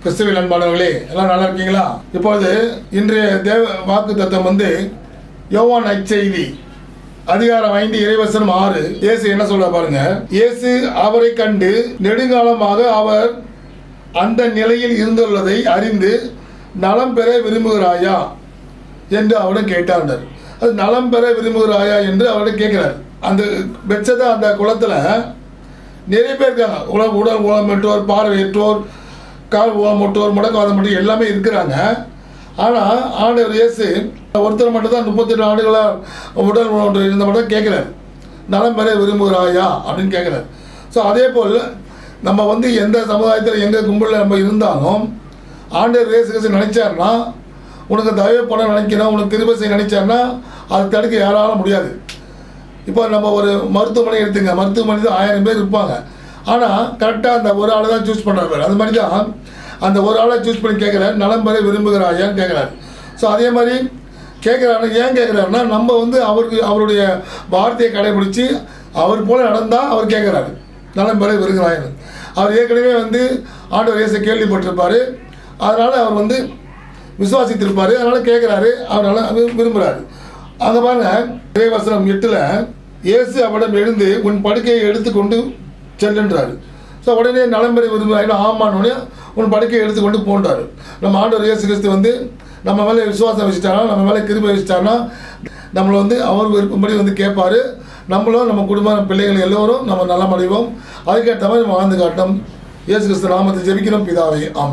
கிறிஸ்துவின் அன்பானவர்களே, எல்லாம் நல்லா இருக்கீங்களா? இப்பொழுது இன்றைய தேவ வாக்கு தத்துவம் யோவான் நற்செய்தி அதிகாரம் 5 இறைவசனம் 6. இயேசு என்ன சொல்ற பாருங்க. இயேசு அவரை கண்டு நெடுங்காலமாக அவர் அந்த நிலையில் இருந்துள்ளதை அறிந்து நலம் பெற விரும்புகிறாயா என்று அவரிடம் கேட்டார். அது நலம் பெற விரும்புகிறாயா என்று அவரிடம் கேட்கிறார். அந்த பெட்சதா அந்த குளத்துல நிறைய பேர் இருக்காங்க. உடல் ஊனமுற்றோர், பார்வையற்றோர், கால் ஊனமுற்றோர், முடக்காத மட்டும் எல்லாமே இருக்கிறாங்க. ஆனால் ஆண்டவர் இயேசு ஒருத்தர் மட்டும் தான் 38 ஆண்டுகளாக உடல் ஊனமுற்று இருந்த மட்டும் கேட்குறாரு, நலம் பெற விரும்புகிறாயா அப்படின்னு கேட்குறாரு. ஸோ அதே போல் நம்ம எந்த சமுதாயத்தில் எங்கள் கும்பலில் நம்ம இருந்தாலும் ஆண்டவர் இயேசு கிறிஸ்து நினைச்சாருன்னா, உனக்கு தயவு பண்ண நினைக்கணும், உனக்கு கிருபை செய்ய நினைச்சாருன்னா அதை தடுக்க யாராலும் முடியாது. இப்போ நம்ம ஒரு மருத்துவமனை எடுத்துங்க, மருத்துவமனை தான் 1000 பேர் இருப்பாங்க. ஆனால் கரெக்டாக அந்த ஒரு ஆளை தான் சூஸ் பண்ணுறாரு. அது மாதிரி தான் அந்த ஒரு ஆளை சூஸ் பண்ணி கேட்குறாரு, நலம் பெற விரும்புகிறாயான்னு கேட்குறாரு. ஸோ அதே மாதிரி கேட்குறாரு. ஏன் கேட்குறாருன்னா, நம்ம அவருடைய வார்த்தையை கடைபிடிச்சி அவர் போல நடந்தால் அவர் கேட்குறாரு, நலம் பெற விரும்புகிறாயன்னு. அவர் ஏற்கனவே ஆண்டவர் இயேசு கேள்விப்பட்டிருப்பார். அதனால் அவர் விசுவாசித்திருப்பார். அதனால் கேட்குறாரு, அவரால் விரும்புகிறாரு. அங்கே பாருங்க, இறைவசனம் 8ல் இயேசு அவரிடம் எழுந்து உன் படுக்கையை எடுத்துக்கொண்டு செல்லுன்றாரு. ஸோ உடனே நலம் பெற விரும்புகிறாங்க. ஆமானோடனே உன் படுக்கையை எடுத்துக்கொண்டு போன்றாரு. நம்ம ஆண்டவர் இயேசு கிறிஸ்து நம்ம மேலே விசுவாசம் வச்சுட்டாரா, நம்ம மேலே கிருபை வச்சுட்டாருன்னா நம்மளை அவர் விருப்பப்படி கேட்பார். நம்மளும் நம்ம குடும்ப பிள்ளைகள் எல்லோரும் நம்ம நலம் அடைவோம். அதுக்கேற்ற மாதிரி நம்ம வாழ்ந்து காட்டும். இயேசு கிறிஸ்து நாமத்தை ஜெபிக்கிறோம் பிதாவே, ஆமென்.